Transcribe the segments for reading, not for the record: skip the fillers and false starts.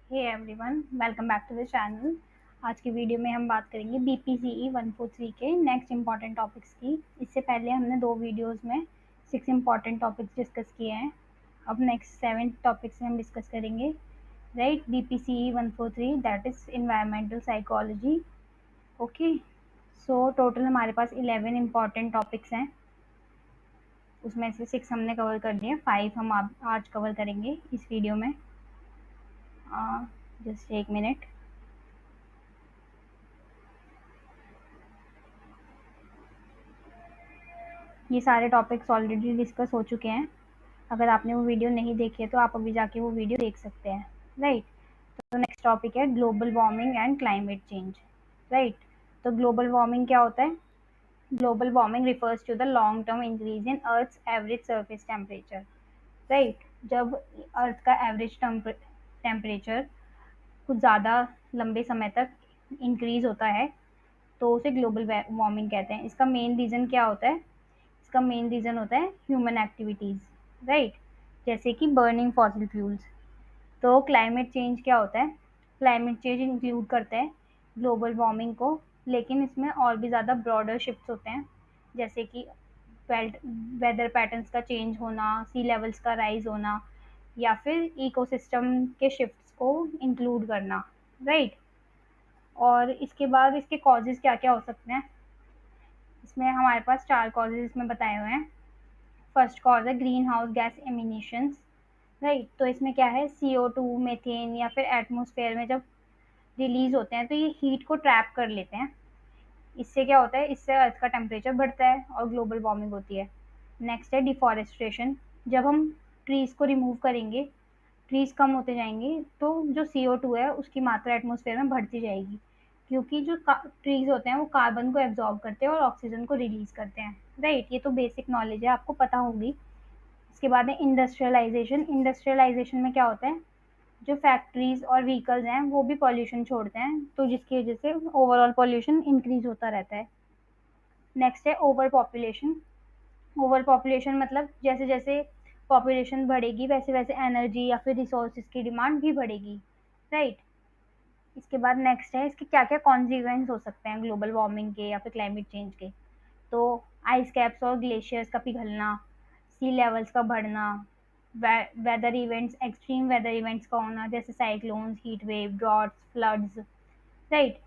Hey everyone, welcome back to the channel. आज की video में हम बात करेंगे BPCE 143 के नेक्स्ट इंपॉर्टेंट टॉपिक्स की। इससे पहले हमने 2 वीडियोस में 6 इंपॉर्टेंट टॉपिक्स डिस्कस किए हैं। अब नेक्स्ट 7 टॉपिक्स हम डिस्कस करेंगे। Right, BPCE 143 that is environmental psychology. Okay, so total हमारे पास 11 इंपॉर्टेंट टॉपिक्स हैं। उसमें से 6 हमने कवर कर दिए, 5 हम आज कवर करेंगे इस वीडियो में। जस्ट एक मिनट। ये सारे टॉपिक्स ऑलरेडी डिस्कस हो चुके हैं। अगर आपने वो वीडियो नहीं देखी है तो आप अभी जाके वो वीडियो देख सकते हैं। राइट, तो नेक्स्ट टॉपिक है global warming and climate change. Right, तो ग्लोबल वार्मिंग क्या होता है? Global warming refers to the long term increase in earth's average surface temperature. Right, जब अर्थ का एवरेज टेम्परेचर कुछ ज़्यादा लंबे समय तक इंक्रीज होता है तो उसे ग्लोबल वार्मिंग कहते हैं। इसका मेन रीज़न क्या होता है? इसका मेन रीज़न होता है ह्यूमन एक्टिविटीज़। राइट, जैसे कि बर्निंग फॉसिल फ्यूल्स। तो क्लाइमेट चेंज क्या होता है? क्लाइमेट चेंज इंक्लूड करता है ग्लोबल वार्मिंग को, लेकिन इसमें और भी ज़्यादा ब्रॉडर शिफ्ट्स होते हैं, जैसे कि वेदर पैटर्न्स का चेंज होना, सी लेवल्स का राइज होना, या फिर इकोसिस्टम के शिफ्ट्स को इंक्लूड करना। राइट, और इसके बाद इसके कॉजेज़ क्या-क्या हो सकते हैं? इसमें हमारे पास 4 कॉजेज़ इसमें बताए हुए हैं। फर्स्ट कॉज है green house gas emanations. Right, तो इसमें क्या है, CO2, मीथेन या फिर एटमॉस्फेयर में जब रिलीज होते हैं तो ये हीट को ट्रैप कर लेते हैं। इससे क्या होता है, इससे अर्थ का टेम्परेचर बढ़ता है और ग्लोबल वार्मिंग होती है। नेक्स्ट है डिफॉरेस्टेशन। जब हम ट्रीज को रिमूव करेंगे, ट्रीज कम होते जाएंगे, तो जो CO2 है उसकी मात्रा एटमॉस्फेयर में बढ़ती जाएगी, क्योंकि जो ट्रीज होते हैं वो कार्बन को एब्जॉर्ब करते हैं और ऑक्सीजन को रिलीज करते हैं। राइट, ये तो बेसिक नॉलेज है, आपको पता होगी। इसके बाद है इंडस्ट्रियलाइजेशन। इंडस्ट्रियलाइजेशन में क्या होता है, जो फैक्ट्रीज और व्हीकल्स हैं वो भी पॉल्यूशन छोड़ते हैं, तो जिसकी वजह से ओवरऑल पॉल्यूशन इंक्रीज होता रहता है। नेक्स्ट है ओवर पॉपुलेशन। ओवर पॉपुलेशन मतलब जैसे जैसे पॉपुलेशन बढ़ेगी वैसे वैसे एनर्जी या फिर रिसोर्सेज की डिमांड भी बढ़ेगी। राइट, इसके बाद नेक्स्ट है इसके क्या क्या कॉन्सिक्वेंस हो सकते हैं ग्लोबल वार्मिंग के या फिर क्लाइमेट चेंज के। तो आइस कैप्स और ग्लेशियर्स का पिघलना, सी लेवल्स का बढ़ना, weather events, extreme weather events का होना, जैसे cyclones, heat wave, droughts, floods. Right,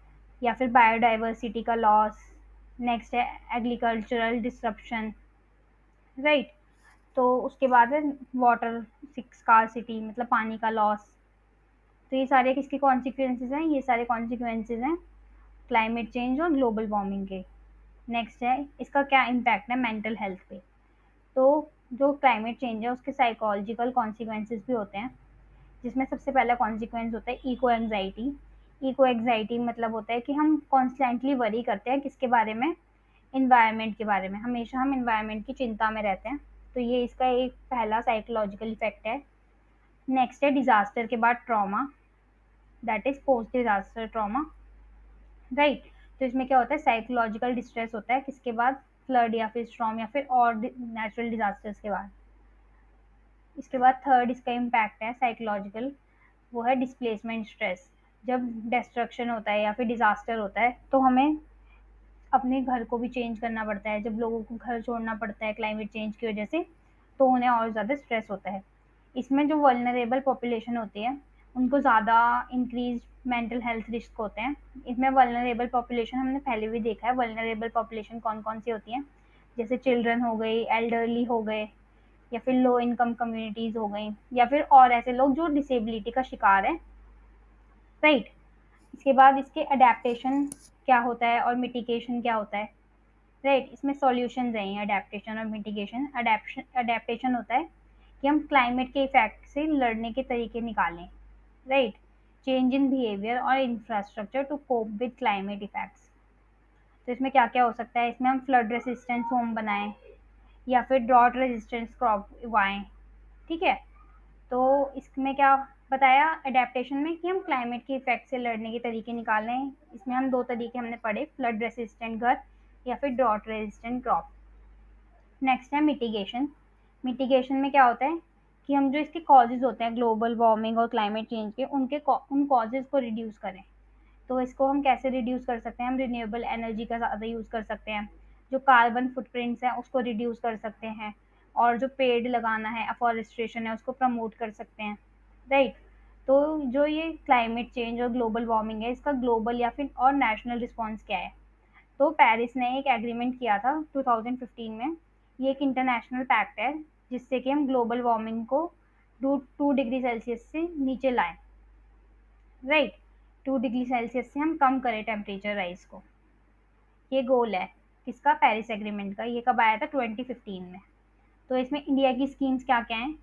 या फिर बायोडाइवर्सिटी का लॉस। नेक्स्ट है एग्रीकल्चरल डिस्रप्शन। राइट, तो उसके बाद है वाटर स्कार्सिटी, मतलब पानी का लॉस। तो ये सारे किसके कॉन्सिक्वेंसेज हैं? ये सारे कॉन्सिक्वेंसेज हैं क्लाइमेट चेंज और ग्लोबल वार्मिंग के। नेक्स्ट है इसका क्या इम्पैक्ट है मेंटल हेल्थ पे। तो जो क्लाइमेट चेंज है उसके साइकोलॉजिकल कॉन्सिक्वेंसेज भी होते हैं, जिसमें सबसे पहला कॉन्सिक्वेंस होता है इको एंग्जाइटी। इको एंग्जाइटी मतलब होता है कि हम कॉन्स्टेंटली वरी करते हैं किसके बारे में? इन्वायरमेंट के बारे में। हमेशा हम इन्वायरमेंट की चिंता में रहते हैं, तो ये इसका एक पहला साइकोलॉजिकल इफेक्ट है। नेक्स्ट है डिजास्टर के बाद trauma, that is post disaster trauma. Right, तो इसमें क्या होता है, साइकोलॉजिकल डिस्ट्रेस होता है किसके बाद? फ्लड या फिर स्टॉर्म या फिर और नेचुरल डिजास्टर्स के बाद। इसके बाद थर्ड इसका इम्पैक्ट है साइकोलॉजिकल, वो है डिस्प्लेसमेंट स्ट्रेस। जब डिस्ट्रक्शन होता है या फिर डिजास्टर होता है तो हमें अपने घर को भी चेंज करना पड़ता है। जब लोगों को घर छोड़ना पड़ता है क्लाइमेट चेंज की वजह से, तो उन्हें और ज़्यादा स्ट्रेस होता है। इसमें जो वल्नरेबल पॉपुलेशन होती है उनको ज़्यादा इंक्रीज मेंटल हेल्थ रिस्क होते हैं। इसमें वल्नरेबल पॉपुलेशन हमने पहले भी देखा है। वल्नरेबल पॉपुलेशन कौन कौन सी होती हैं? जैसे चिल्ड्रन हो गई, एल्डरली हो गए, या फिर लो इनकम कम्युनिटीज़ हो गई, या फिर और ऐसे लोग जो डिसेबिलिटी का शिकार है। राइट, इसके बाद इसके अडेप्टेशन क्या होता है और मिटिगेशन क्या होता है। राइट, इसमें सॉल्यूशंस हैं अडेप्टेशन और मिटिगेशन। अडेप्टेशन होता है कि हम क्लाइमेट के इफेक्ट से लड़ने के तरीके निकालें। राइट, चेंज इन बिहेवियर और infrastructure to cope with climate effects. तो इसमें क्या क्या हो सकता है? इसमें हम फ्लड रेसिस्टेंस होम बनाएं या फिर ड्रॉट रेजिस्टेंस क्रॉप उगाएं। ठीक है, तो इसमें क्या बताया अडेप्टेशन में कि हम क्लाइमेट के इफेक्ट से लड़ने के तरीके निकालें। इसमें हम 2 तरीके हमने पढ़े, फ्लड रेसिस्टेंट घर या फिर ड्रॉट रेजिस्टेंट क्रॉप। नेक्स्ट है मिटिगेशन। मिटिगेशन में क्या होता है कि हम जो इसके कॉजेज़ होते हैं ग्लोबल वार्मिंग और क्लाइमेट चेंज के, उन कॉजेज़ को रिड्यूस करें। तो इसको हम कैसे रिड्यूस कर सकते हैं? हम रिन्यूएबल एनर्जी का ज़्यादा यूज़ कर सकते हैं, जो कार्बन फुटप्रिंट्स हैं उसको रिड्यूस कर सकते हैं, और जो पेड़ लगाना है, अफॉरेस्टेशन है, उसको प्रमोट कर सकते हैं, राइट? तो जो ये क्लाइमेट चेंज और ग्लोबल वार्मिंग है, इसका ग्लोबल या फिर और नेशनल रिस्पॉन्स क्या है? तो पेरिस ने एक एग्रीमेंट किया था 2015 में। ये एक इंटरनेशनल पैक्ट है जिससे कि हम ग्लोबल वार्मिंग को 2 डिग्री सेल्सियस से नीचे लाएं, राइट? 2 डिग्री सेल्सियस से हम कम करें टेम्परेचर राइज को। ये गोल है किसका? पेरिस एग्रीमेंट का। ये कब आया था? 2015 में। तो इसमें इंडिया की स्कीम्स क्या क्या हैं?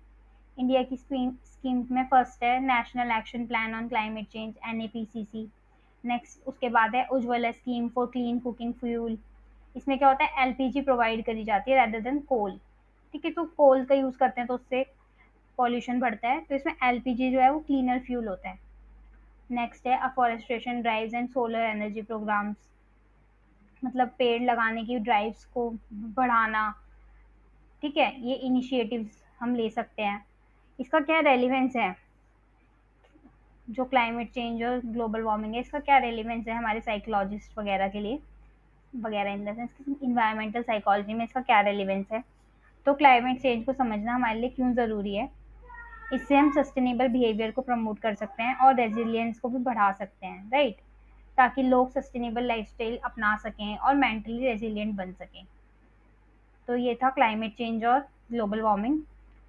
इंडिया की स्कीम्स में फर्स्ट है national action plan on climate change, NAPCC। Next उसके बाद है Ujjwala scheme for clean cooking fuel. इसमें क्या होता है? LPG प्रोवाइड करी जाती है रेदर देन कोल। ठीक है, तो कोल का यूज़ करते हैं तो उससे पॉल्यूशन बढ़ता है, तो इसमें LPG जो है वो क्लीनर फ्यूल होता है। नेक्स्ट है afforestation drives and solar energy programs, मतलब पेड़ लगाने की ड्राइव्स को बढ़ाना। ठीक है, ये इनिशिएटिव्स हम ले सकते हैं। इसका क्या रेलिवेंस है? जो क्लाइमेट चेंज और ग्लोबल वार्मिंग है, इसका क्या रेलिवेंस है हमारे साइकोलॉजिस्ट वगैरह के लिए, वगैरह in the sense environmental psychology में इसका क्या रेलिवेंस है? तो क्लाइमेट चेंज को समझना हमारे लिए क्यों ज़रूरी है? इससे हम सस्टेनेबल बिहेवियर को प्रमोट कर सकते हैं और रेजिलियंस को भी बढ़ा सकते हैं, राइट? ताकि लोग सस्टेनेबल लाइफस्टाइल अपना सकें और मेंटली रेजिलिएंट बन सकें। तो ये था क्लाइमेट चेंज और ग्लोबल वार्मिंग।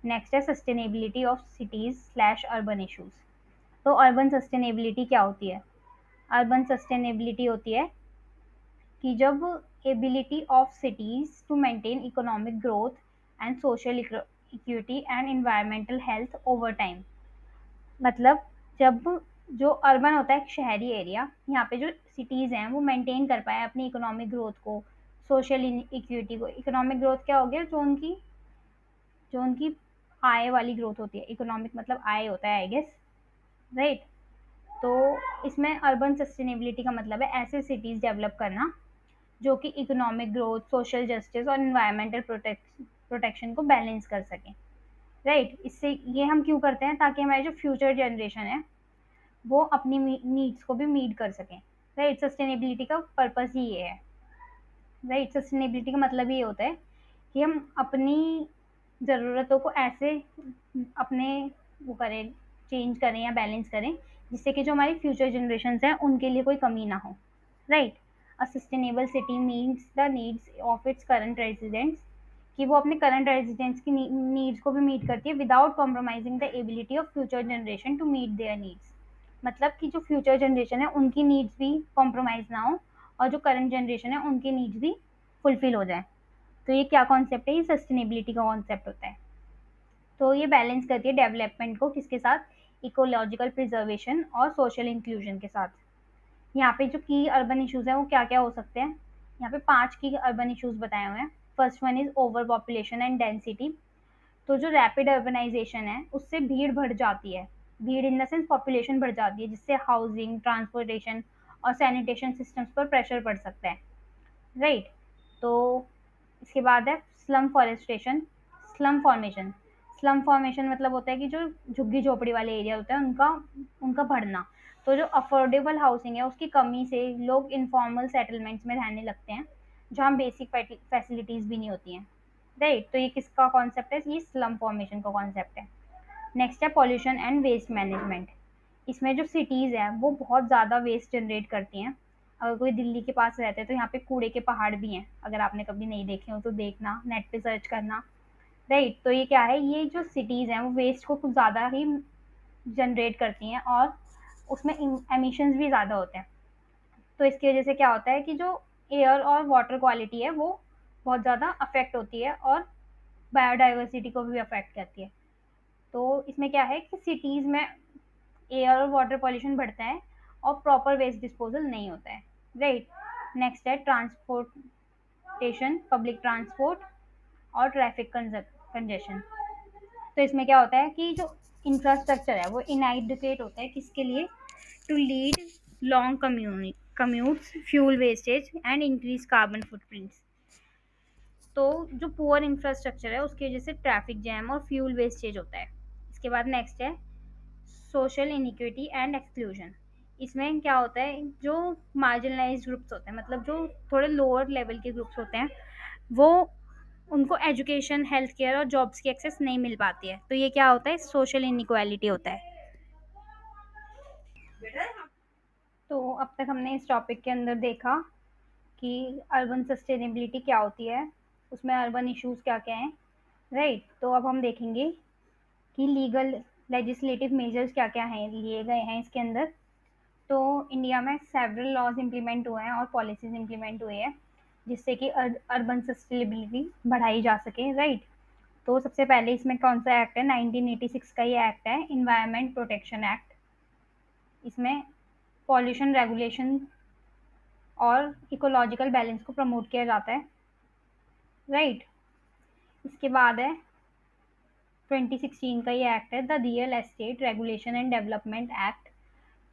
नेक्स्ट है sustainability of cities slash urban issues. तो अर्बन सस्टेनेबिलिटी क्या होती है? अर्बन सस्टेनेबिलिटी होती है कि जब ability of cities to maintain economic growth and social equity and environmental health over time. मतलब जब जो अर्बन होता है, एक शहरी एरिया, यहाँ पे जो सिटीज़ हैं वो मेंटेन कर पाए अपनी इकोनॉमिक ग्रोथ को, सोशल इक्विटी को। इकोनॉमिक ग्रोथ क्या हो गया? जो उनकी आय वाली ग्रोथ होती है। इकोनॉमिक मतलब आय होता है, आई गेस, राइट? तो इसमें अर्बन सस्टेनेबिलिटी का मतलब है ऐसे सिटीज़ डेवलप करना जो कि इकोनॉमिक ग्रोथ, सोशल जस्टिस और एनवायरमेंटल प्रोटेक्शन को बैलेंस कर सकें, राइट? इससे ये हम क्यों करते हैं? ताकि हमारी जो फ्यूचर जनरेशन है वो अपनी नीड्स को भी मीट कर सकें, राइट? सस्टेनेबिलिटी का पर्पस ही ये है, राइट? सस्टेनेबिलिटी का मतलब ये होता है कि हम अपनी ज़रूरतों को ऐसे अपने वो करें, चेंज करें या बैलेंस करें जिससे कि जो हमारी फ्यूचर जनरेशन्स हैं उनके लिए कोई कमी ना हो, right? A sustainable city meets the needs of its current residents, कि वो अपने करंट रेजिडेंट्स की नीड्स को भी मीट करती है without compromising the ability of future generation to meet their needs. मतलब कि जो फ्यूचर जनरेशन है उनकी नीड्स भी कॉम्प्रोमाइज़ ना हो और जो करंट जनरेशन है उनकी नीड्स भी फुलफिल हो जाए। तो ये क्या कॉन्सेप्ट है? ये सस्टेनेबिलिटी का कॉन्सेप्ट होता है। तो ये बैलेंस करती है डेवलपमेंट को किसके साथ? इकोलॉजिकल प्रिजर्वेशन और सोशल इंक्लूजन के साथ। यहाँ पे जो की अर्बन इश्यूज हैं वो क्या क्या हो सकते हैं? यहाँ पे 5 की अर्बन इश्यूज बताए हुए हैं। First one is over population and density. तो जो रैपिड अर्बनाइजेशन है उससे भीड़ बढ़ जाती है, भीड़ इन द सेंस पॉपुलेशन बढ़ जाती है, जिससे हाउसिंग, ट्रांसपोर्टेशन और सैनिटेशन सिस्टम्स पर प्रेशर पड़ सकता है, राइट? तो इसके बाद है slum forestation, slum formation. Slum formation मतलब होता है कि जो झुग्गी झोपड़ी वाले एरिया होते हैं उनका उनका बढ़ना। तो जो अफोर्डेबल हाउसिंग है उसकी कमी से लोग इनफॉर्मल सेटलमेंट्स में रहने लगते हैं जहाँ बेसिक फैसिलिटीज़ भी नहीं होती हैं, राइट? तो ये किसका कॉन्सेप्ट है? ये स्लम फॉर्मेशन का कॉन्सेप्ट है। नेक्स्ट है पॉल्यूशन एंड वेस्ट मैनेजमेंट। इसमें जो सिटीज़ हैं वो बहुत ज़्यादा वेस्ट जनरेट करती हैं। अगर कोई दिल्ली के पास रहते हैं तो यहाँ पे कूड़े के पहाड़ भी हैं। अगर आपने कभी नहीं देखे हो तो देखना, नेट पे सर्च करना, राइट? तो ये क्या है? ये जो सिटीज़ हैं वो वेस्ट को कुछ ज़्यादा ही जनरेट करती हैं और उसमें एमिशंस भी ज़्यादा होते हैं। तो इसकी वजह से क्या होता है कि जो एयर और वाटर क्वालिटी है वो बहुत ज़्यादा अफेक्ट होती है और बायोडाइवर्सिटी को भी अफेक्ट करती है। तो इसमें क्या है कि सिटीज़ में एयर और वाटर पॉल्यूशन बढ़ता है और प्रॉपर वेस्ट डिस्पोजल नहीं होता है, राइट? नेक्स्ट है ट्रांसपोर्टेशन, पब्लिक ट्रांसपोर्ट और ट्रैफिक कंजेशन। तो इसमें क्या होता है कि जो इंफ्रास्ट्रक्चर है वो इनएडिक्वेट होता है किसके लिए? To lead long commutes, fuel wastage and increase carbon footprints. तो जो पुअर इंफ्रास्ट्रक्चर है उसकी वजह से ट्रैफिक जैम और फ्यूल वेस्टेज होता है। इसके बाद नेक्स्ट है सोशल इनिक्विटी एंड एक्सक्लूजन। इसमें क्या होता है, जो मार्जिनलाइज्ड ग्रुप्स होते हैं, मतलब जो थोड़े लोअर लेवल के ग्रुप्स होते हैं, वो उनको एजुकेशन, हेल्थ केयर और जॉब्स की एक्सेस नहीं मिल पाती है, तो ये क्या होता है, सोशल इनइक्वालिटी होता है। तो अब तक हमने इस टॉपिक के अंदर देखा कि अर्बन सस्टेनेबिलिटी क्या होती है, उसमें अर्बन इश्यूज क्या क्या हैं, राइट। तो अब हम देखेंगे कि लीगल लेजिस्लेटिव मेजर्स क्या क्या हैं, लिए गए हैं इसके अंदर। तो इंडिया में सेवरल लॉज इम्प्लीमेंट हुए हैं और पॉलिसीज इम्प्लीमेंट हुई है, जिससे कि अर्बन सस्टेनेबिलिटी बढ़ाई जा सके, राइट। तो सबसे पहले इसमें कौन सा एक्ट है, 1986 का ये एक्ट है, इन्वायरमेंट प्रोटेक्शन एक्ट। इसमें पॉल्यूशन रेगुलेशन और इकोलॉजिकल बैलेंस को प्रमोट किया जाता है, राइट। इसके बाद है 2016 का ये एक्ट है, the real estate regulation and development act.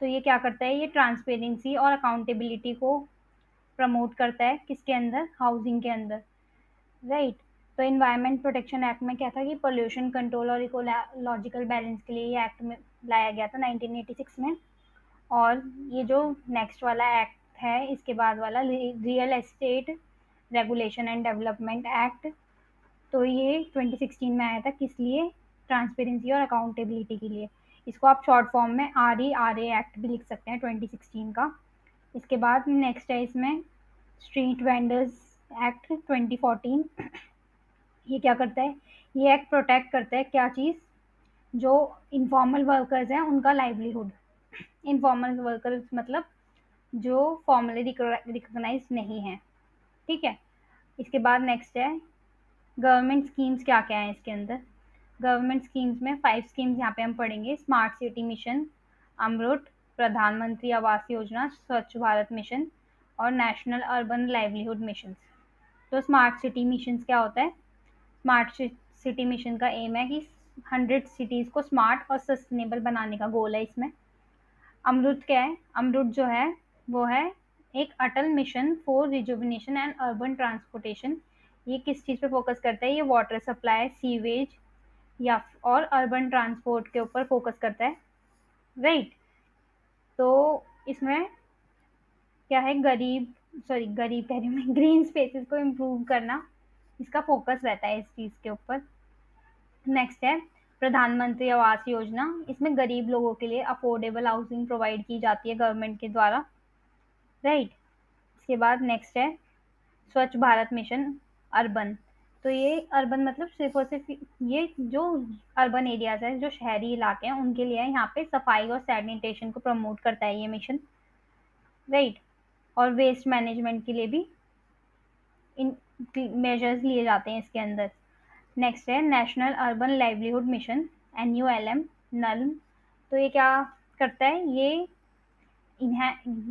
तो ये क्या करता है, ये ट्रांसपेरेंसी और अकाउंटेबिलिटी को प्रमोट करता है, किसके अंदर, हाउसिंग के अंदर, राइट। तो इन्वायरमेंट प्रोटेक्शन एक्ट में क्या था कि पोल्यूशन कंट्रोल और इकोलॉजिकल बैलेंस के लिए ये एक्ट में लाया गया था 1986 में। और ये जो नेक्स्ट वाला एक्ट है, इसके बाद वाला real estate regulation and development act, तो ये 2016 में आया था, किस लिए, ट्रांसपेरेंसी और अकाउंटेबिलिटी के लिए। इसको आप शॉर्ट फॉर्म में RERA एक्ट भी लिख सकते हैं, 2016 का। इसके बाद नेक्स्ट है इसमें स्ट्रीट वेंडर्स एक्ट 2014। ये क्या करता है, ये एक्ट प्रोटेक्ट करता है क्या चीज़, जो इनफॉर्मल वर्कर्स हैं उनका लाइवलीहुड। इनफॉर्मल वर्कर्स मतलब जो फॉर्मली रिकॉग्नाइज नहीं है, ठीक है। इसके बाद नेक्स्ट है गवर्नमेंट स्कीम्स क्या क्या है इसके अंदर। गवर्नमेंट स्कीम्स में 5 स्कीम्स यहाँ पे हम पढ़ेंगे, स्मार्ट सिटी मिशन, अमृत, प्रधानमंत्री आवास योजना, स्वच्छ भारत मिशन और नेशनल अर्बन लाइवलीहुड मिशन। तो स्मार्ट सिटी मिशन क्या होता है, स्मार्ट सिटी मिशन का एम है कि 100 सिटीज़ को स्मार्ट और सस्टेनेबल बनाने का गोल है इसमें। अमृत क्या है, अमृत जो है वो है एक Atal mission for rejuvenation and urban transportation. ये किस चीज़ पे फोकस करता है, ये वाटर सप्लाई, सीवेज या और अर्बन ट्रांसपोर्ट के ऊपर फोकस करता है, राइट। तो इसमें क्या है, गरीब कह रही हूँ मैं, ग्रीन स्पेसेस को इम्प्रूव करना, इसका फोकस रहता है इस चीज़ के ऊपर। नेक्स्ट है प्रधानमंत्री आवास योजना। इसमें गरीब लोगों के लिए अफोर्डेबल हाउसिंग प्रोवाइड की जाती है गवर्नमेंट के द्वारा, राइट। इसके बाद नेक्स्ट है स्वच्छ भारत मिशन अर्बन। तो ये अर्बन मतलब सिर्फ और सिर्फ ये जो अर्बन एरियाज है, जो शहरी इलाके हैं, उनके लिए है। यहाँ पे सफाई और सैनिटेशन को प्रमोट करता है ये मिशन, राइट। और वेस्ट मैनेजमेंट के लिए भी इन मेजर्स लिए जाते हैं इसके अंदर। नेक्स्ट है national urban livelihood mission, NULM, नल्म। तो ये क्या करता है, ये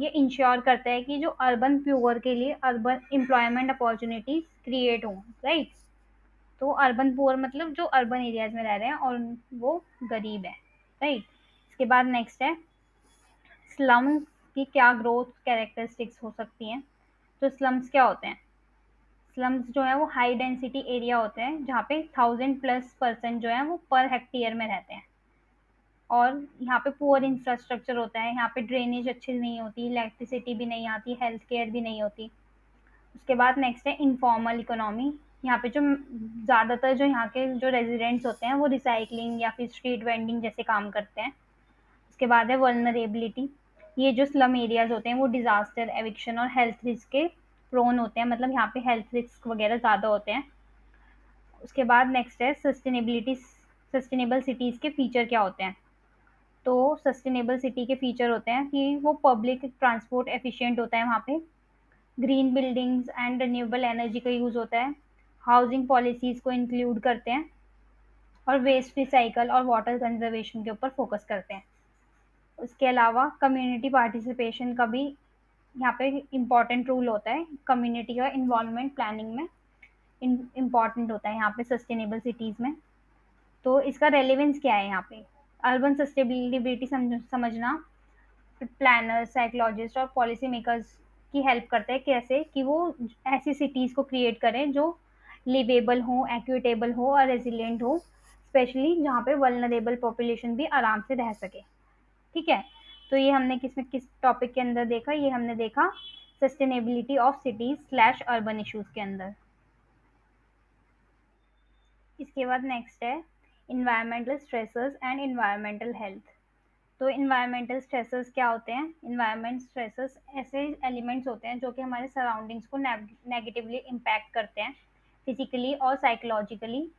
इंश्योर करता है कि जो अर्बन प्यूअर के लिए अर्बन एम्प्लॉयमेंट अपॉर्चुनिटीज क्रिएट हों, राइट। तो अर्बन पुअर मतलब जो अर्बन एरियाज में रह रहे हैं और वो गरीब है, राइट। इसके बाद नेक्स्ट है स्लम्स की क्या ग्रोथ कैरेक्टरिस्टिक्स हो सकती हैं। तो स्लम्स क्या होते हैं, स्लम्स जो है वो हाई डेंसिटी एरिया होते हैं, जहाँ पे 1000+ पर्सन जो है वो पर हेक्टेयर में रहते हैं। और यहाँ पे पुअर इंफ्रास्ट्रक्चर होता है, यहाँ पे ड्रेनेज अच्छी नहीं होती, इलेक्ट्रिसिटी भी नहीं आती, हेल्थ केयर भी नहीं होती। उसके बाद नेक्स्ट है इनफॉर्मल इकोनॉमी। यहाँ पे जो ज़्यादातर जो यहाँ के जो रेजिडेंट्स होते हैं वो रिसाइकलिंग या फिर स्ट्रीट वेंडिंग जैसे काम करते हैं। उसके बाद है वल्नरेबिलिटी। ये जो स्लम एरियाज होते हैं वो डिजास्टर, एविक्शन और हेल्थ रिस्क के प्रोन होते हैं, मतलब यहाँ पे हेल्थ रिस्क वगैरह ज़्यादा होते हैं। उसके बाद नेक्स्ट है सस्टेनेबिलिटी, सस्टेनेबल सिटीज़ के फीचर क्या होते हैं। तो सस्टेनेबल सिटी के फीचर होते हैं कि वो पब्लिक ट्रांसपोर्ट एफिशिएंट होता है वहाँ पे, green buildings and renewable energy का यूज़ होता है, हाउसिंग पॉलिसीज़ को इंक्लूड करते हैं और वेस्ट रिसाइकल और वाटर कंजर्वेशन के ऊपर फोकस करते हैं। उसके अलावा कम्युनिटी पार्टिसिपेशन का भी यहाँ पे इम्पॉर्टेंट रोल होता है, कम्युनिटी का इन्वॉल्वमेंट प्लानिंग में इम्पॉर्टेंट होता है यहाँ पे सस्टेनेबल सिटीज़ में। तो इसका रेलेवेंस क्या है यहाँ पे, अर्बन सस्टेनेबिलिटी समझना प्लानर्स, साइकोलॉजिस्ट और पॉलिसी मेकर्स की हेल्प करता है, कैसे कि वो ऐसी सिटीज़ को क्रिएट करें जो लिवेबल हो, एक्विटेबल हो और रेजिलिएंट हो, स्पेशली जहाँ पे वल्नरेबल पॉपुलेशन भी आराम से रह सके। ठीक है, तो ये हमने किस टॉपिक के अंदर देखा, ये हमने देखा sustainability of cities slash urban issues के अंदर। इसके बाद नेक्स्ट है environmental stressors and environmental health. तो इन्वायरमेंटल स्ट्रेसर्स क्या होते हैं? इन्वायरमेंट स्ट्रेसर्स ऐसे एलिमेंट्स होते हैं जो कि हमारे सराउंडिंग्स को नेगेटिवली इम्पैक्ट करते हैं फिजिकली और साइकोलॉजिकली,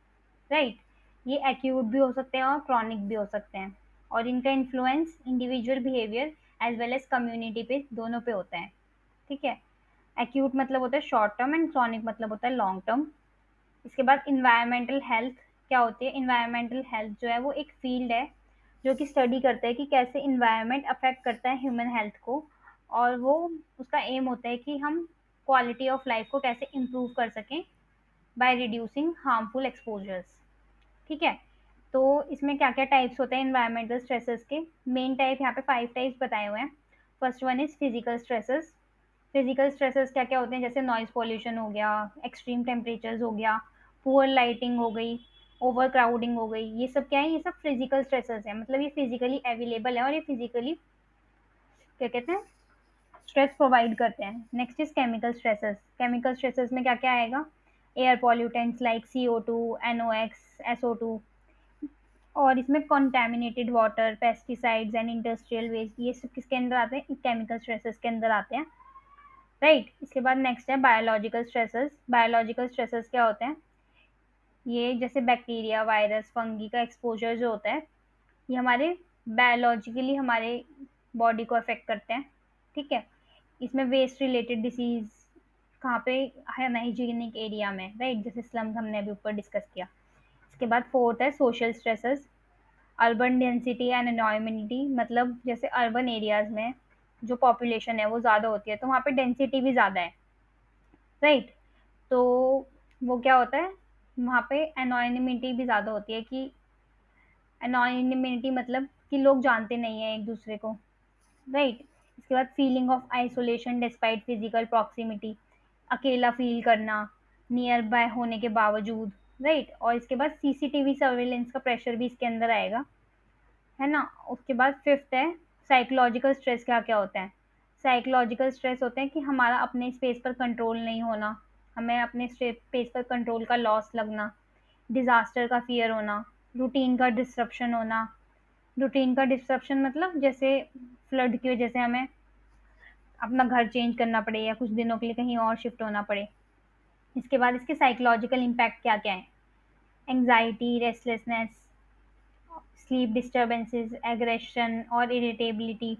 राइट। ये एक्यूट भी हो सकते हैं और क्रॉनिक भी हो सकते हैं, और इनका influence individual behaviour as well as community पे दोनों पे होता है। ठीक है, एक्यूट मतलब होता है शॉर्ट टर्म एंड क्रॉनिक मतलब होता है लॉन्ग टर्म। इसके बाद इन्वायरमेंटल हेल्थ क्या होती है? इन्वायरमेंटल हेल्थ जो है वो एक फील्ड है जो कि स्टडी करता है कि कैसे इन्वायरमेंट अफेक्ट करता है ह्यूमन हेल्थ को, और वो उसका एम होता है कि हम क्वालिटी ऑफ लाइफ को कैसे इम्प्रूव कर सकें बाय रिड्यूसिंग हार्मफुल एक्सपोजर्स। ठीक है, तो इसमें क्या क्या टाइप्स होते हैं इन्वायरमेंटल स्ट्रेसेस के? मेन टाइप यहाँ पे 5 टाइप्स बताए हुए हैं। First one is physical stresses. Physical stresses क्या क्या होते हैं? जैसे नॉइज पॉल्यूशन हो गया, एक्सट्रीम टेम्परेचर्स हो गया, पुअर लाइटिंग हो गई, ओवर क्राउडिंग हो गई। ये सब क्या है? ये सब फिजिकल स्ट्रेसेस है, मतलब ये फिजिकली अवेलेबल है और ये फिजिकली क्या कहते हैं, स्ट्रेस प्रोवाइड करते हैं। Next is chemical stresses. Chemical stresses में क्या क्या आएगा? Air pollutants like CO2, NOx, SO2, और इसमें contaminated water, pesticides and industrial waste, ये सब किसके अंदर आते हैं? केमिकल स्ट्रेसेस के अंदर आते हैं, राइट। इसके बाद नेक्स्ट है बायोलॉजिकल स्ट्रेसेस। बायोलॉजिकल स्ट्रेसेस क्या होते हैं? ये जैसे बैक्टीरिया, वायरस, फंगी का एक्सपोजर जो होता है, ये हमारे बायोलॉजिकली हमारे बॉडी को अफेक्ट करते हैं। ठीक है, इसमें वेस्ट रिलेटेड डिसीज कहाँ पे है? हाइजीनिक एरिया में, राइट, जैसे स्लम हमने अभी ऊपर डिस्कस किया। इसके बाद फोर्थ है social stresses. Urban density and environment, मतलब जैसे अर्बन एरियाज में जो पॉपुलेशन है वो ज़्यादा होती है तो वहाँ पे डेंसिटी भी ज़्यादा है, राइट। तो वो क्या होता है, वहाँ पे एनोनिमिटी भी ज़्यादा होती है कि एनोनिमिटी मतलब कि लोग जानते नहीं हैं एक दूसरे को, राइट। इसके बाद feeling of isolation despite physical proximity, अकेला फील करना नियर बाय होने के बावजूद, राइट। और इसके बाद सीसीटीवी सर्वेलेंस का प्रेशर भी इसके अंदर आएगा, है ना। उसके बाद फिफ्थ है साइकोलॉजिकल स्ट्रेस। क्या क्या होता है? साइकोलॉजिकल स्ट्रेस होते हैं कि हमारा अपने स्पेस पर कंट्रोल नहीं होना, हमें अपने स्पेस पर कंट्रोल का लॉस लगना, डिजास्टर का फियर होना, रूटीन का डिस्ट्रप्शन होना। रूटीन का डिस्ट्रप्शन मतलब जैसे फ्लड की वजह से हमें अपना घर चेंज करना पड़े या कुछ दिनों के लिए कहीं और शिफ्ट होना पड़े। इसके बाद इसके साइकोलॉजिकल इम्पैक्ट क्या क्या है? Anxiety, restlessness, sleep disturbances, aggression और irritability,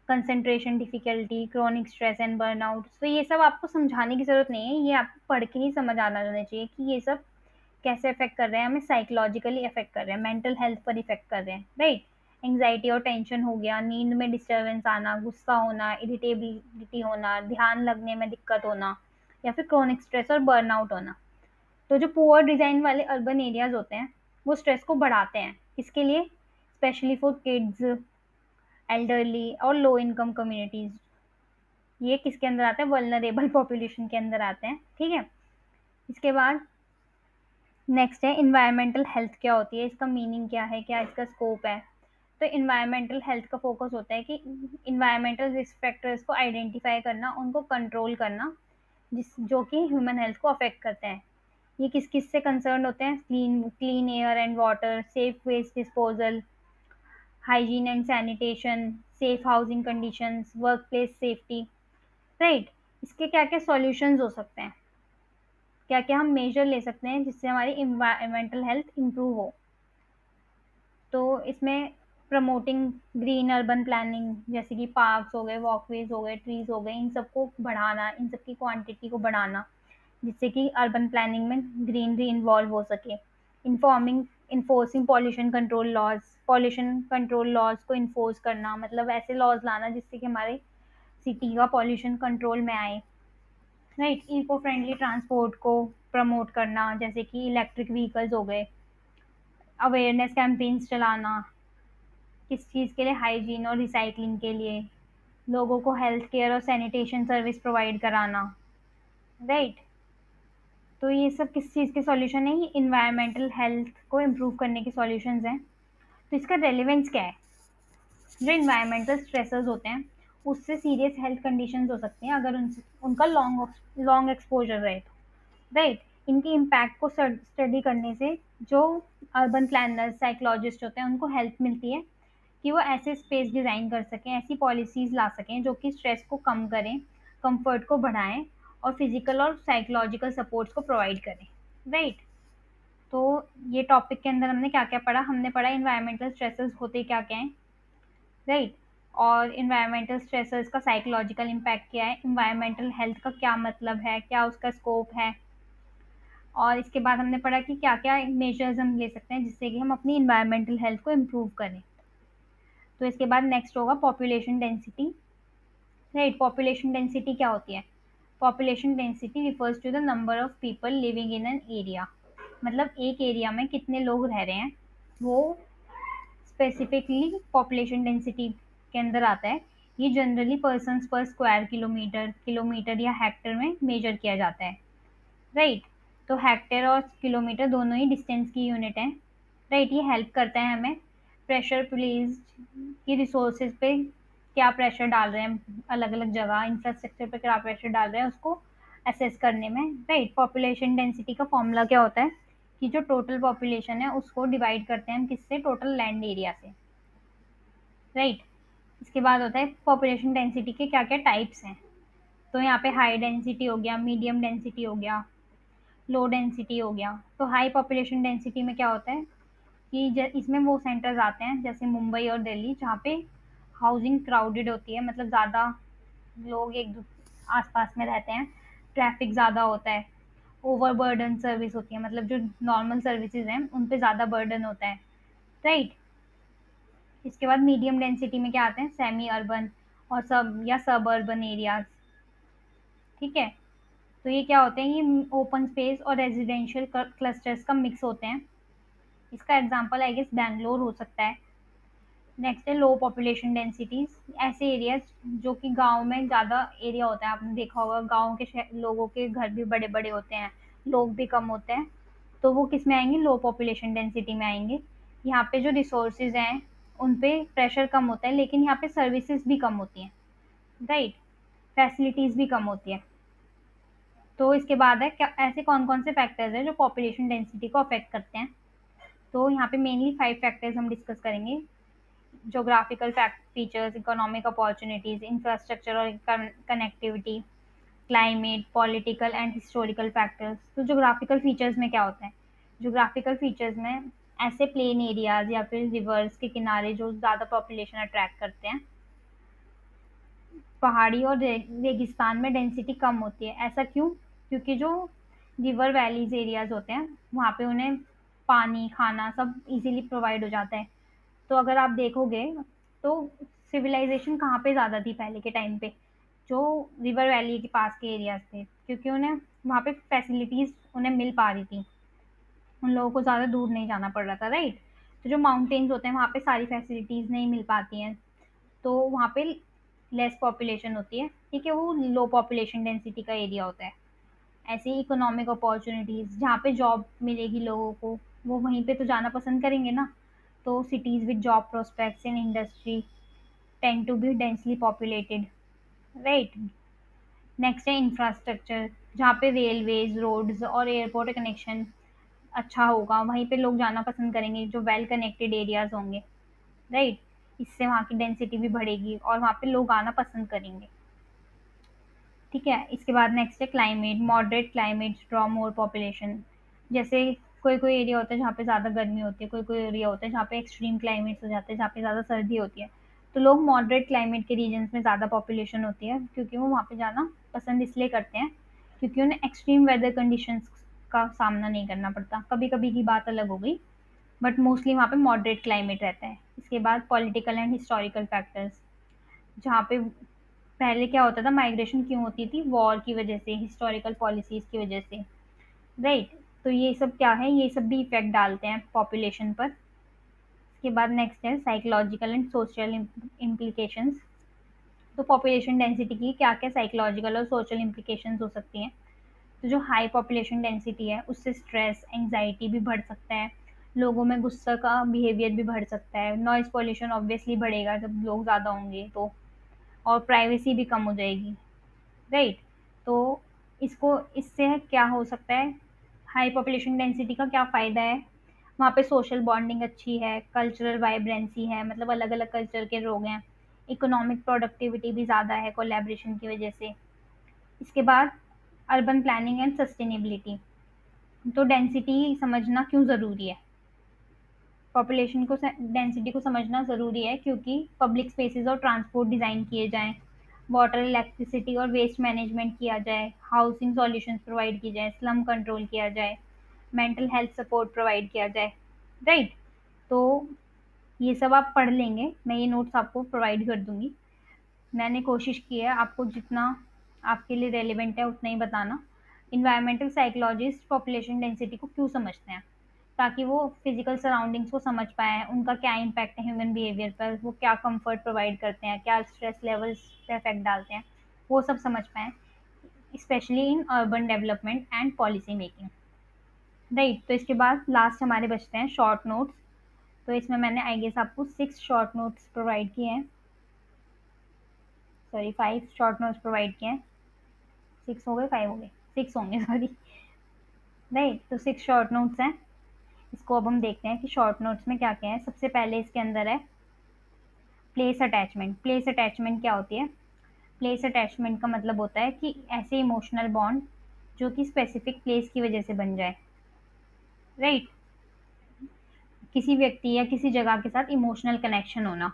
concentration difficulty, chronic stress and burnout. तो ये सब आपको समझाने की ज़रूरत नहीं है, ये आपको पढ़ के ही समझ आना जाना चाहिए कि ये सब कैसे इफेक्ट कर रहे हैं, हमें साइकोलॉजिकली इफेक्ट कर रहे हैं, मेंटल हेल्थ पर इफेक्ट कर रहे हैं, राइट। एंग्जाइटी और टेंशन हो गया, नींद में डिस्टर्बेंस आना, गुस्सा होना, इरिटेबिलिटी होना, ध्यान लगने में दिक्कत होना, या फिर क्रोनिक स्ट्रेस और बर्नआउट होना। तो जो पुअर डिजाइन वाले अर्बन एरियाज होते हैं वो स्ट्रेस को बढ़ाते हैं, इसके लिए स्पेशली फॉर किड्स, एल्डरली और लो इनकम कम्युनिटीज। ये किसके अंदर आते हैं? वल्नरेबल पॉपुलेशन के अंदर आते हैं, ठीक है। इसके बाद नेक्स्ट है इन्वायरमेंटल हेल्थ। क्या होती है? इसका मीनिंग क्या है, क्या इसका स्कोप है? तो इन्वायरमेंटल हेल्थ का फोकस होता है कि इन्वायरमेंटल रिस्क फैक्टर्स को आइडेंटिफाई करना, उनको कंट्रोल करना, जिस जो कि ह्यूमन हेल्थ को अफेक्ट करते हैं। ये किस किस से कंसर्न होते हैं? Clean clean air and water, safe waste disposal, hygiene and sanitation, safe housing conditions, work place safety, right. इसके क्या क्या सॉल्यूशंस हो सकते हैं, क्या क्या हम मेजर ले सकते हैं जिससे हमारी इन्वायरमेंटल हेल्थ इम्प्रूव हो? तो इसमें प्रमोटिंग ग्रीन अर्बन प्लानिंग, जैसे कि पार्क्स हो गए, वॉकवेज हो गए, ट्रीज हो गए, इन सबको बढ़ाना, इन सबकी क्वांटिटी को बढ़ाना, जिससे कि अर्बन प्लानिंग में ग्रीनरी इन्वॉल्व हो सके। Informing enforcing pollution control laws, pollution control laws को इन्फोर्स करना, मतलब ऐसे लॉज लाना जिससे कि हमारे सिटी का पॉल्यूशन कंट्रोल में आए, राइट। इको फ्रेंडली ट्रांसपोर्ट को प्रमोट करना, जैसे कि इलेक्ट्रिक व्हीकल्स हो गए, अवेयरनेस कैंपेन्स चलाना, किस चीज़ के लिए? हाइजीन और रिसाइकलिंग के लिए, लोगों को हेल्थ केयर और सैनिटेशन सर्विस प्रोवाइड कराना, राइट। तो ये सब किस चीज़ के सॉल्यूशन है? ये इन्वायरमेंटल हेल्थ को इम्प्रूव करने के सॉल्यूशंस हैं। तो इसका रेलेवेंस क्या है? जो इन्वायरमेंटल स्ट्रेसर्स होते हैं, उससे सीरियस हेल्थ कंडीशंस हो सकती हैं अगर उनका लॉन्ग लॉन्ग एक्सपोजर रहे तो, राइट। इनके इम्पैक्ट को स्टडी करने से जो अर्बन प्लानर्स, साइकोलॉजिस्ट होते हैं, उनको हेल्प मिलती है कि वो ऐसे स्पेस डिज़ाइन कर सकें, ऐसी पॉलिसीज़ ला सकें जो कि स्ट्रेस को कम करें, कंफर्ट को बढ़ाएं और फिजिकल और साइकोलॉजिकल सपोर्ट्स को प्रोवाइड करें, राइट। तो ये टॉपिक के अंदर हमने क्या क्या पढ़ा? हमने पढ़ा इन्वायरमेंटल स्ट्रेसेस होते क्या क्या हैं, राइट। और इन्वायरमेंटल स्ट्रेसेस का साइकोलॉजिकल इम्पैक्ट क्या है, इन्वायरमेंटल हेल्थ का क्या मतलब है, क्या उसका स्कोप है। और इसके बाद हमने पढ़ा कि क्या क्या मेजर्स हम ले सकते हैं जिससे कि हम अपनी इन्वायरमेंटल हेल्थ को इम्प्रूव करें। तो इसके बाद नेक्स्ट होगा population density, right. Population density क्या होती है? Population density refers to the number of people living in an area, मतलब एक एरिया में कितने लोग रह रहे हैं, वो स्पेसिफिकली पॉपुलेशन डेंसिटी के अंदर आता है। ये जनरली पर्सन्स पर स्क्वायर किलोमीटर, किलोमीटर या हेक्टर में मेजर किया जाता है, राइट। तो हेक्टेयर और किलोमीटर दोनों ही डिस्टेंस की यूनिट हैं, राइट। ये हेल्प करता है हमें प्रेशर प्लेस की रिसोर्सेज पे क्या प्रेशर डाल रहे हैं, अलग अलग जगह इंफ्रास्ट्रक्चर पे क्या प्रेशर डाल रहे हैं उसको असेस करने में, राइट। पॉपुलेशन डेंसिटी का फॉर्मूला क्या होता है कि जो टोटल पॉपुलेशन है उसको डिवाइड करते हैं हम किससे? टोटल लैंड एरिया से, राइट। इसके बाद होता है पॉपुलेशन डेंसिटी के क्या क्या टाइप्स हैं। तो यहाँ पे हाई डेंसिटी हो गया, मीडियम डेंसिटी हो गया, लो डेंसिटी हो गया। तो हाई पॉपुलेशन डेंसिटी में क्या होता है कि इसमें वो सेंटर्स आते हैं जैसे मुंबई और दिल्ली जहाँ पे हाउसिंग क्राउडेड होती है, मतलब ज़्यादा लोग आसपास में रहते हैं, ट्रैफिक ज़्यादा होता है, ओवर बर्डन सर्विस होती है, मतलब जो नॉर्मल सर्विसेज हैं उन पे ज़्यादा बर्डन होता है, राइट। इसके बाद मीडियम डेंसिटी में क्या आते हैं? सेमी अर्बन और सब अर्बन एरियाज, ठीक है। तो ये क्या होते हैं? ये ओपन स्पेस और रेजिडेंशियल क्लस्टर्स का मिक्स होते हैं। इसका एग्जांपल आई गेस बैंगलोर हो सकता है। नेक्स्ट है लो पॉपुलेशन डेंसिटीज, ऐसे एरियाज जो कि गांव में ज़्यादा एरिया होता है, आपने देखा होगा गांव के लोगों के घर भी बड़े बड़े होते हैं, लोग भी कम होते हैं, तो वो किस में आएंगे? लो पॉपुलेशन डेंसिटी में आएंगे। यहाँ पे जो रिसोर्सेज हैं उन पे प्रेशर कम होता है, लेकिन यहाँ पे सर्विसेज भी कम होती हैं, राइट। फैसिलिटीज भी कम होती है। तो इसके बाद है क्या ऐसे कौन कौन से फैक्टर्स हैं जो पॉपुलेशन डेंसिटी को अफेक्ट करते हैं? तो यहाँ पे मेनली 5 फैक्टर्स हम डिस्कस करेंगे। Geographical features, economic opportunities, infrastructure और connectivity, climate, political and historical factors. तो ज्योग्राफिकल फीचर्स में क्या होता है? ज्योग्राफिकल फीचर्स में ऐसे प्लेन एरियाज या फिर रिवर्स के किनारे जो ज़्यादा पॉपुलेशन अट्रैक्ट करते हैं। पहाड़ी और रेगिस्तान में डेंसिटी कम होती है, ऐसा क्यों? क्योंकि जो रिवर वैलीज एरियाज होते हैं वहाँ पे उन्हें पानी, खाना सब इजीली प्रोवाइड हो जाता है। तो अगर आप देखोगे तो सिविलाइजेशन कहाँ पे ज़्यादा थी पहले के टाइम पे? जो रिवर वैली के पास के एरियाज थे, क्योंकि उन्हें वहाँ पे फैसिलिटीज़ उन्हें मिल पा रही थी, उन लोगों को ज़्यादा दूर नहीं जाना पड़ रहा था, राइट। तो जो माउंटेन्स होते हैं वहाँ पे सारी फैसिलिटीज़ नहीं मिल पाती हैं, तो वहाँ पे लेस पॉपुलेशन होती है, ठीक है, वो लो पॉपुलेशन डेंसिटी का एरिया होता है। ऐसे ही इकोनॉमिक अपॉर्चुनिटीज़, जहाँ पे जॉब मिलेगी लोगों को, वो वहीं पे तो जाना पसंद करेंगे ना। तो cities with job prospects in industry tend to be densely populated, right. Next है इंफ्रास्ट्रक्चर, जहाँ पे रेलवेज, रोड्स और एयरपोर्ट कनेक्शन अच्छा होगा, वहीं पे लोग जाना पसंद करेंगे जो वेल कनेक्टेड एरियाज होंगे, राइट। इससे वहाँ की डेंसिटी भी बढ़ेगी और वहाँ पे लोग आना पसंद करेंगे, ठीक है। इसके बाद नेक्स्ट है climate, moderate climate draw more population. जैसे कोई कोई एरिया होता है जहाँ पे ज़्यादा गर्मी होती है, कोई कोई एरिया होता है जहाँ पे एक्सट्रीम क्लाइमेट्स हो जाते हैं, जहाँ पे ज़्यादा सर्दी होती है। तो लोग मॉडरेट क्लाइमेट के रीजन्स में ज़्यादा पॉपुलेशन होती है, क्योंकि वो वहाँ पे जाना पसंद इसलिए करते हैं क्योंकि उन्हें एक्सट्रीम वेदर कंडीशंस का सामना नहीं करना पड़ता। कभी कभी की बात अलग हो गई, बट मोस्टली वहाँ पे मॉडरेट क्लाइमेट रहता है। इसके बाद पॉलिटिकल एंड हिस्टोरिकल फैक्टर्स, जहाँ पे पहले क्या होता था, माइग्रेशन क्यों होती थी? वॉर की वजह से, हिस्टोरिकल पॉलिसीज की वजह से, राइट। तो ये सब क्या है? ये सब भी इफेक्ट डालते हैं पॉपुलेशन पर। इसके बाद नेक्स्ट है साइकोलॉजिकल एंड सोशल इम्प्लीकेशंस। तो पॉपुलेशन डेंसिटी की क्या क्या साइकोलॉजिकल और सोशल इम्प्लीकेशंस हो सकती हैं? तो जो हाई पॉपुलेशन डेंसिटी है उससे स्ट्रेस, एंग्जाइटी भी बढ़ सकता है, लोगों में गुस्सा का बिहेवियर भी बढ़ सकता है, नॉइज़ पॉल्यूशन ऑब्वियसली बढ़ेगा जब लोग ज़्यादा होंगे तो, और प्राइवेसी भी कम हो जाएगी, राइट? तो इसको इससे क्या हो सकता है, हाई पॉपुलेशन डेंसिटी का क्या फ़ायदा है, वहाँ पे सोशल बॉन्डिंग अच्छी है, कल्चरल वाइब्रेंसी है, मतलब अलग-अलग कल्चर के लोग हैं, इकोनॉमिक प्रोडक्टिविटी भी ज़्यादा है कोलैबोरेशन की वजह से। इसके बाद अर्बन प्लानिंग एंड सस्टेनेबिलिटी, तो डेंसिटी समझना क्यों ज़रूरी है? पॉपुलेशन को डेंसिटी को समझना ज़रूरी है क्योंकि पब्लिक स्पेसेस और ट्रांसपोर्ट डिज़ाइन किए जाएँ, वाटर, इलेक्ट्रिसिटी और वेस्ट मैनेजमेंट किया जाए, हाउसिंग सॉल्यूशंस प्रोवाइड की जाए, स्लम कंट्रोल किया जाए, मेंटल हेल्थ सपोर्ट प्रोवाइड किया जाए, राइट? तो ये सब आप पढ़ लेंगे, मैं ये नोट्स आपको प्रोवाइड कर दूँगी। मैंने कोशिश की है आपको जितना आपके लिए रेलेवेंट है उतना ही बताना। एनवायरमेंटल साइकोलॉजिस्ट पॉपुलेशन डेंसिटी को क्यों समझते हैं? ताकि वो फिज़िकल सराउंडिंग्स को समझ पाएँ, उनका क्या इम्पैक्ट है ह्यूमन बिहेवियर पर, वो क्या कम्फर्ट प्रोवाइड करते हैं, क्या स्ट्रेस लेवल्स पे इफ़ेक्ट डालते हैं, वो सब समझ पाएँ, specially in urban development and policy making, right? तो इसके बाद लास्ट हमारे बचते हैं शॉर्ट नोट्स। तो इसमें मैंने आई गेस आपको 6 शॉर्ट नोट्स प्रोवाइड किए हैं, सॉरी 5 शॉर्ट नोट्स प्रोवाइड किए हैं। 6 हो गए, 5 हो गए, 6 होंगे सॉरी, राइट? तो 6 शॉर्ट नोट्स हैं। इसको अब हम देखते हैं कि शॉर्ट नोट्स में क्या-क्या है। सबसे पहले इसके अंदर है प्लेस अटैचमेंट। प्लेस अटैचमेंट क्या होती है? प्लेस अटैचमेंट का मतलब होता है कि ऐसे इमोशनल बॉन्ड जो कि स्पेसिफिक प्लेस की वजह से बन जाए, राइट? किसी व्यक्ति या किसी जगह के साथ इमोशनल कनेक्शन होना।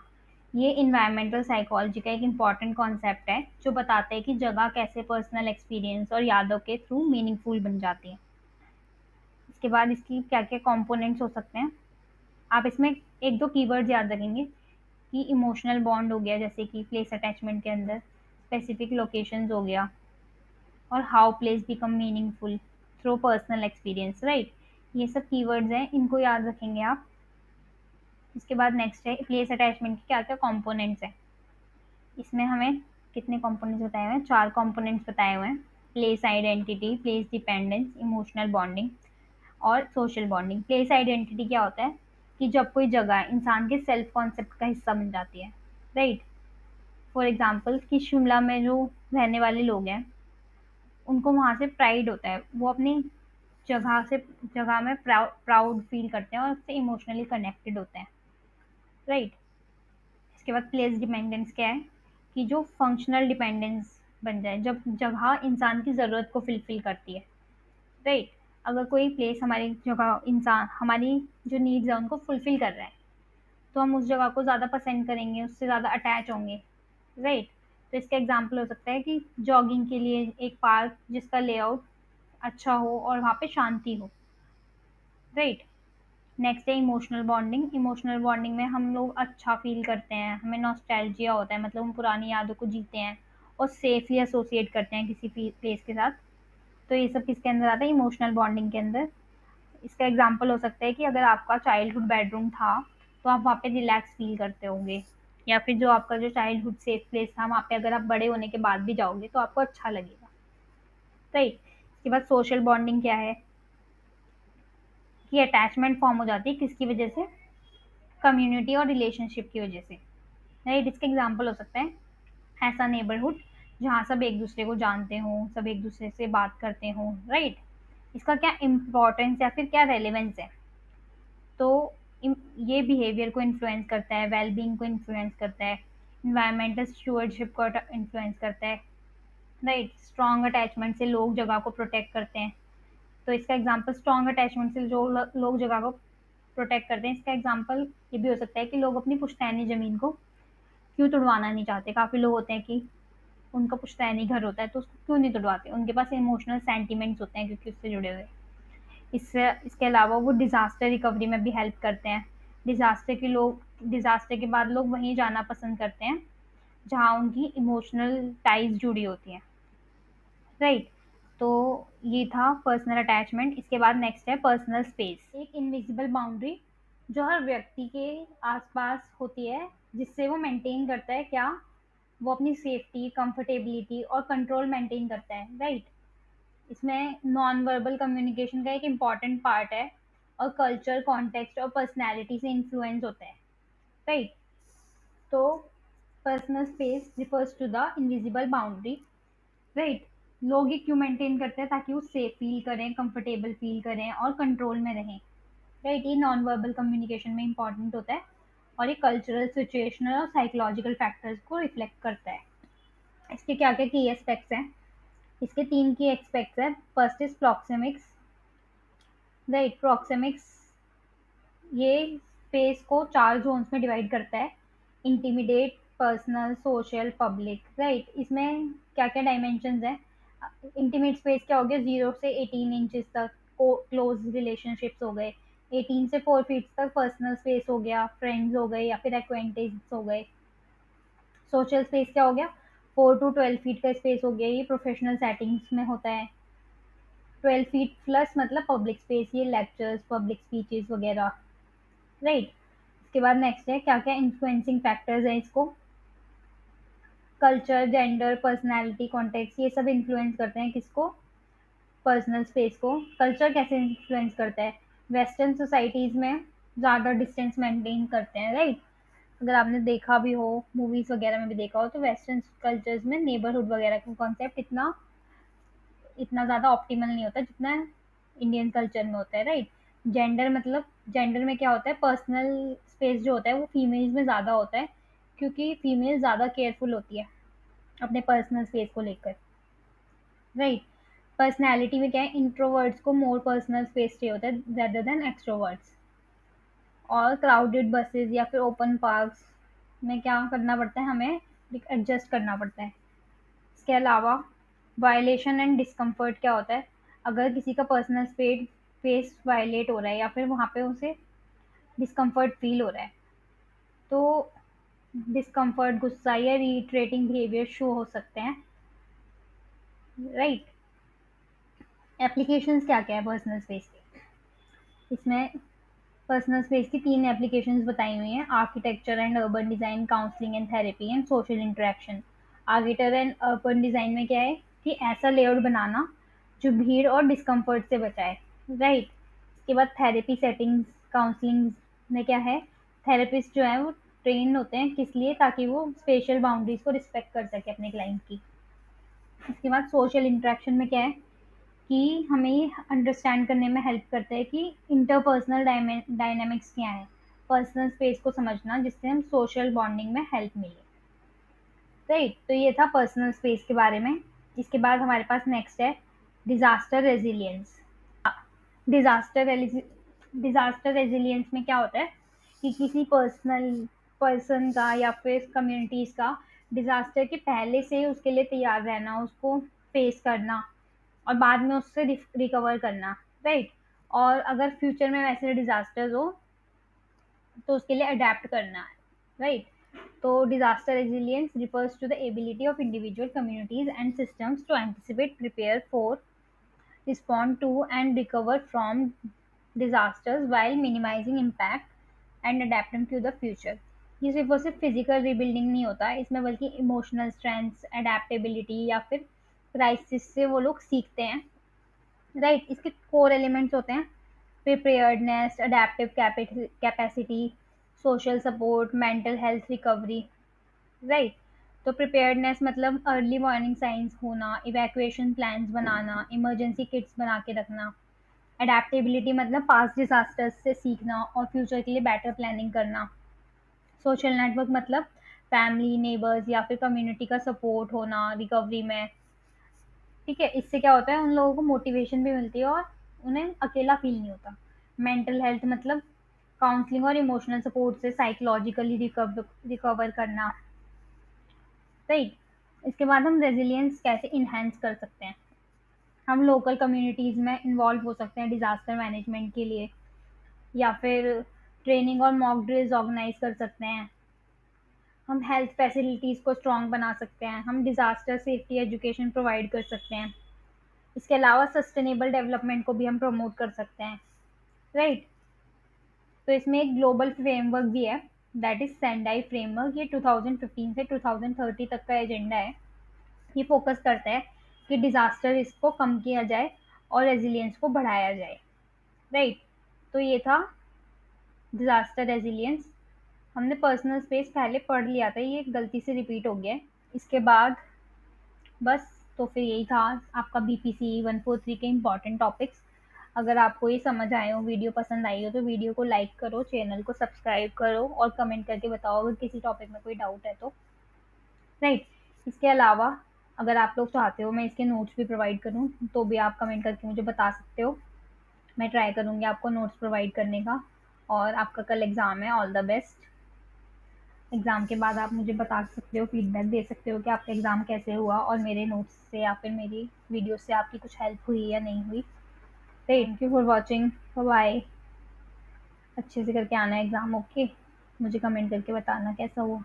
ये एनवायरमेंटल साइकोलॉजी का एक इम्पॉर्टेंट कॉन्सेप्ट है जो बताता है कि जगह कैसे पर्सनल एक्सपीरियंस और यादों के थ्रू मीनिंगफुल बन जाती है। इसके बाद इसकी क्या-क्या कंपोनेंट्स हो सकते हैं, आप इसमें 1-2 कीवर्ड्स याद रखेंगे कि इमोशनल बॉन्ड हो गया जैसे कि प्लेस अटैचमेंट के अंदर, स्पेसिफिक लोकेशंस हो गया, और how place become meaningful through personal experience, right? ये सब कीवर्ड्स हैं, इनको याद रखेंगे आप। इसके बाद नेक्स्ट है प्लेस अटैचमेंट के क्या-क्या कंपोनेंट्स हैं। इसमें हमें कितने कंपोनेंट्स बताए हुए हैं? 4 कंपोनेंट्स बताए हुए हैं। Place identity, place dependence, emotional bonding और सोशल बॉन्डिंग। प्लेस आइडेंटिटी क्या होता है कि जब कोई जगह इंसान के सेल्फ कॉन्सेप्ट का हिस्सा बन जाती है, राइट? फॉर एग्जांपल कि शिमला में जो रहने वाले लोग हैं, उनको वहाँ से प्राइड होता है, वो अपनी जगह से जगह में प्राउड फील करते हैं और उससे इमोशनली कनेक्टेड होते हैं, राइट? इसके बाद प्लेस डिपेंडेंस क्या है कि जो फंक्शनल डिपेंडेंस बन जाए, जब जगह इंसान की ज़रूरत को फुलफिल करती है, राइट? अगर कोई प्लेस हमारी जगह इंसान हमारी जो नीड्स है उनको फुलफिल कर रहा है तो हम उस जगह को ज़्यादा पसंद करेंगे, उससे ज़्यादा अटैच होंगे, राइट? तो इसका एग्जाम्पल हो सकता है कि जॉगिंग के लिए एक पार्क जिसका लेआउट अच्छा हो और वहाँ पे शांति हो, राइट? नेक्स्ट है इमोशनल बॉन्डिंग। इमोशनल बॉन्डिंग में हम लोग अच्छा फील करते हैं, हमें नॉस्टैल्जिया होता है, मतलब हम पुरानी यादों को जीते हैं और सेफली एसोसिएट करते हैं किसी प्लेस के साथ। तो ये सब किसके अंदर आता है? इमोशनल बॉन्डिंग के अंदर। इसका एग्जाम्पल हो सकता है कि अगर आपका चाइल्डहुड बेडरूम था तो आप वहाँ पे रिलैक्स फील करते होंगे, या फिर जो आपका जो चाइल्डहुड सेफ प्लेस था वहाँ पे अगर आप बड़े होने के बाद भी जाओगे तो आपको अच्छा लगेगा, राइट? इसके बाद सोशल बॉन्डिंग क्या है कि अटैचमेंट फॉर्म हो जाती है किसकी वजह से? कम्युनिटी और रिलेशनशिप की वजह से, राइट? इसके एग्जाम्पल हो सकते हैं ऐसा नेबरहुड जहाँ सब एक दूसरे को जानते हों, सब एक दूसरे से बात करते हों, राइट? इसका क्या इम्पोर्टेंस या फिर क्या रेलेवेंस है? तो ये बिहेवियर को इन्फ्लुएंस करता है, वेलबींग को इन्फ्लुएंस करता है, इन्वायरमेंटल स्टूवर्डशिप को इन्फ्लुएंस करता है, राइट? स्ट्रॉन्ग अटैचमेंट से लोग जगह को प्रोटेक्ट करते हैं। तो इसका एग्जांपल स्ट्रॉन्ग अटैचमेंट से जो लोग जगह को प्रोटेक्ट करते हैं, इसका एग्जांपल ये भी हो सकता है कि लोग अपनी पुश्तैनी ज़मीन को क्यों तुड़वाना नहीं चाहते। काफ़ी लोग होते हैं कि उनका पुश्तैनी घर होता है तो उसको क्यों नहीं तुड़वाते, उनके पास इमोशनल सेंटिमेंट्स होते हैं क्योंकि उससे जुड़े हुए। इससे इसके अलावा वो डिज़ास्टर रिकवरी में भी हेल्प करते हैं। डिज़ास्टर के बाद लोग वहीं जाना पसंद करते हैं जहाँ उनकी इमोशनल टाइज जुड़ी होती हैं, राइट? तो ये था पर्सनल अटैचमेंट। इसके बाद नेक्स्ट है पर्सनल स्पेस, एक इनविजिबल बाउंड्री जो हर व्यक्ति के आसपास होती है जिससे वो मेंटेन करता है क्या? वो अपनी सेफ्टी, कंफर्टेबिलिटी और कंट्रोल मेंटेन करता है, राइट? इसमें नॉन वर्बल कम्युनिकेशन का एक इम्पॉर्टेंट पार्ट है और कल्चर, कॉन्टेक्स्ट और पर्सनैलिटी से इन्फ्लुएंस होता है, राइट? तो personal space refers to the invisible boundary, right? लोग ये क्यों मेंटेन करते हैं? ताकि वो सेफ फील करें, कंफर्टेबल फील करें और कंट्रोल में रहें, राइट? ये नॉन वर्बल कम्युनिकेशन में इंपॉर्टेंट होता है और ये कल्चरल, सिचुएशनल और साइकोलॉजिकल फैक्टर्स को रिफ्लेक्ट करता है। इसके क्या क्या की एस्पेक्ट्स हैं? इसके तीन की एस्पेक्ट्स हैं। First is proxemics, right? Proxemics ये स्पेस को चार जोन्स में डिवाइड करता है: intimidate, personal, social, public, right? इसमें क्या क्या डायमेंशंस हैं? इंटीमेट स्पेस क्या हो गया? 0 से 18 इंचज तक क्लोज रिलेशनशिप्स हो गए। 18 से 4 फीट तक पर्सनल स्पेस हो गया, फ्रेंड्स हो गए या फिर एक्वेंटेंस हो गए। सोशल स्पेस क्या हो गया? 4 to 12 फीट का स्पेस हो गया, ये प्रोफेशनल सेटिंग्स में होता है। 12 फीट प्लस मतलब पब्लिक स्पेस, ये लेक्चर्स, पब्लिक स्पीचेस वगैरह, राइट? इसके बाद नेक्स्ट है क्या क्या इन्फ्लुएंसिंग फैक्टर्स हैं इसको? कल्चर, जेंडर, पर्सनैलिटी, कॉन्टेक्स्ट, ये सब इन्फ्लुएंस करते हैं किसको? पर्सनल स्पेस को। कल्चर कैसे इन्फ्लुएंस करता है? वेस्टर्न सोसाइटीज में ज़्यादा डिस्टेंस मेंटेन करते हैं, राइट? अगर आपने देखा भी हो, मूवीज वगैरह में भी देखा हो, तो वेस्टर्न कल्चर्स में नेबरहुड वगैरह का कॉन्सेप्ट इतना इतना ज़्यादा ऑप्टिमल नहीं होता जितना इंडियन कल्चर में होता है, राइट? जेंडर मतलब जेंडर में क्या होता है? पर्सनल स्पेस जो होता है वो फीमेल्स में ज़्यादा होता है, क्योंकि फीमेल ज़्यादा केयरफुल होती है अपने पर्सनल स्पेस को लेकर, राइट? पर्सनैलिटी में क्या है? इंट्रोवर्ट्स को मोर पर्सनल स्पेस चाहिए होता है रेदर देन एक्सट्रोवर्ट्स। और क्राउडेड बसेस या फिर ओपन पार्क्स में क्या करना पड़ता है हमें? एडजस्ट करना पड़ता है। इसके अलावा वायलेशन एंड डिस्कम्फर्ट क्या होता है? अगर किसी का पर्सनल स्पेस वायलेट हो रहा है या फिर वहाँ पे उसे डिस्कम्फर्ट फील हो रहा है, तो डिस्कम्फर्ट, गुस्सा या रिट्रेटिंग बिहेवियर शो हो सकते हैं, राइट? एप्लीकेशंस क्या क्या है पर्सनल स्पेस के? इसमें पर्सनल स्पेस की तीन एप्लीकेशंस बताई हुई हैं: architecture and urban design, counselling and therapy and social interaction. Architecture and urban design में क्या है कि ऐसा लेआउट बनाना जो भीड़ और डिस्कम्फर्ट से बचाए, राइट? इसके बाद थेरेपी सेटिंग्स, काउंसलिंग में क्या है? थेरेपिस्ट जो है वो ट्रेन होते हैं किस लिए? ताकि वो स्पेशल बाउंड्रीज को रिस्पेक्ट कर सके अपने क्लाइंट की। इसके बाद सोशल इंटरेक्शन में क्या है कि हमें ये अंडरस्टैंड करने में हेल्प करता है कि इंटरपर्सनल डायनामिक्स क्या है, पर्सनल स्पेस को समझना, जिससे हम सोशल बॉन्डिंग में हेल्प मिले, राइट? तो ये था पर्सनल स्पेस के बारे में। इसके बाद हमारे पास नेक्स्ट है disaster resilience. Disaster disaster resilience में क्या होता है कि किसी पर्सन का या फिर कम्युनिटीज का डिजास्टर के पहले से उसके लिए तैयार रहना, उसको फेस करना और बाद में उससे रिकवर करना, राइट? और अगर फ्यूचर में वैसे डिजास्टर्स हो तो उसके लिए अडेप्ट करना है, राइट? तो disaster resilience refers to the ability of individual, communities and systems to anticipate, prepare for, respond to and recover from disasters while minimizing impact and adapting to the future। ये सिर्फ और सिर्फ physical rebuilding नहीं होता है इसमें, बल्कि emotional strength, adaptability या फिर क्राइसिस से वो लोग सीखते हैं, राइट? इसके कोर एलिमेंट्स होते हैं preparedness, adaptive capacity, social support, mental health recovery, right? तो प्रिपेयर्डनेस मतलब अर्ली वार्निंग साइंस होना, इवैक्यूएशन प्लान्स बनाना, इमरजेंसी किट्स बना के रखना। अडेप्टेबिलिटी मतलब पास्ट डिजास्टर्स से सीखना और फ्यूचर के लिए बेटर प्लानिंग करना। सोशल नेटवर्क मतलब फैमिली, नेबर्स या फिर कम्युनिटी का सपोर्ट होना रिकवरी में, ठीक है? इससे क्या होता है, उन लोगों को मोटिवेशन भी मिलती है और उन्हें अकेला फील नहीं होता। मेंटल हेल्थ मतलब काउंसलिंग और इमोशनल सपोर्ट से साइकोलॉजिकली रिकवर करना, राइट? इसके बाद हम रेजिलियंस कैसे इन्हेंस कर सकते हैं? हम लोकल कम्युनिटीज़ में इन्वॉल्व हो सकते हैं डिज़ास्टर मैनेजमेंट के लिए, या फिर ट्रेनिंग और मॉक ड्रिल्स ऑर्गेनाइज कर सकते हैं। हम हेल्थ फैसिलिटीज़ को स्ट्रॉन्ग बना सकते हैं, हम डिज़ास्टर सेफ्टी एजुकेशन प्रोवाइड कर सकते हैं। इसके अलावा सस्टेनेबल डेवलपमेंट को भी हम प्रमोट कर सकते हैं, राइट? तो इसमें एक ग्लोबल फ्रेमवर्क भी है, दैट इज सेंडाई फ्रेमवर्क। ये 2015 से 2030 तक का एजेंडा है। ये फोकस करता है कि डिज़ास्टर रिस्क को कम किया जाए और रेजिलियंस को बढ़ाया जाए, राइट। तो ये था डिज़ास्टर रेजिलियंस। हमने पर्सनल स्पेस पहले पढ़ लिया था, ये गलती से रिपीट हो गया है। इसके बाद बस, तो फिर यही था आपका बीपीसी 143 के इम्पॉर्टेंट टॉपिक्स। अगर आपको ये समझ आए हो, वीडियो पसंद आई हो, तो वीडियो को लाइक करो, चैनल को सब्सक्राइब करो और कमेंट करके बताओ अगर किसी टॉपिक में कोई डाउट है तो, राइट। इसके अलावा अगर आप लोग चाहते हो मैं इसके नोट्स भी प्रोवाइड करूँ, तो भी आप कमेंट करके मुझे बता सकते हो। मैं ट्राई करूँगी आपको नोट्स प्रोवाइड करने का। और आपका कल एग्ज़ाम है, ऑल द बेस्ट। एग्ज़ाम के बाद आप मुझे बता सकते हो, फीडबैक दे सकते हो कि आपका एग्ज़ाम कैसे हुआ और मेरे नोट्स से या फिर मेरी वीडियो से आपकी कुछ हेल्प हुई या नहीं हुई। Thank you for watching, bye. अच्छे से करके आना एग्ज़ाम, ओके। मुझे कमेंट करके बताना कैसा हुआ।